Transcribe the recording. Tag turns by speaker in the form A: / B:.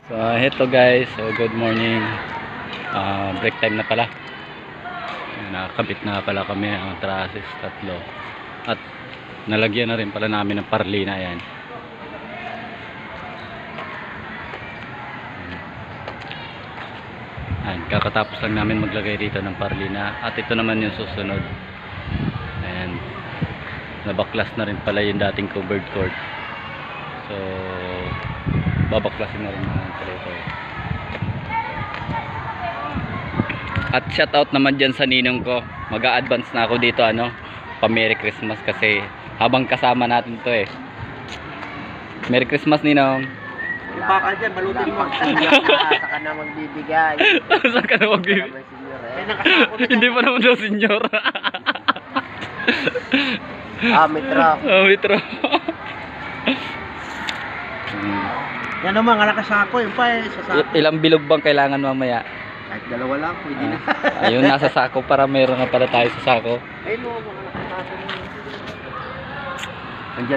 A: So heto guys, so good morning. Break time na pala. Nakakabit na pala kami ang traces tatlo. At nalagyan na rin pala namin ng parlina yan. Ayan, kakatapos lang namin maglagay rito ng parlina. At ito naman yung susunod. Ayan. Nabaklas na rin pala yung dating covered court. So babaklasin na rin naman pala ito. At shoutout naman dyan sa ninong ko. Mag-a-advance na ako dito pa Merry Christmas kasi habang kasama natin to eh. Merry Christmas ninong.
B: Baka dyan, balutin mo.
C: Saka na magbibigay.
A: Saan ka na magbibigay? Hindi pa naman daw senyor.
C: Metro.
A: Metro.
B: Yan naman, alakas ako. Yung pa sa sako.
A: Ilang bilog bang kailangan mamaya?
B: Kahit dalawa lang, pwede na.
A: Ayun, nasa sako para mayroon na pala tayo sa sako.
B: Ayun mo, mga alakas ako. Nandiyan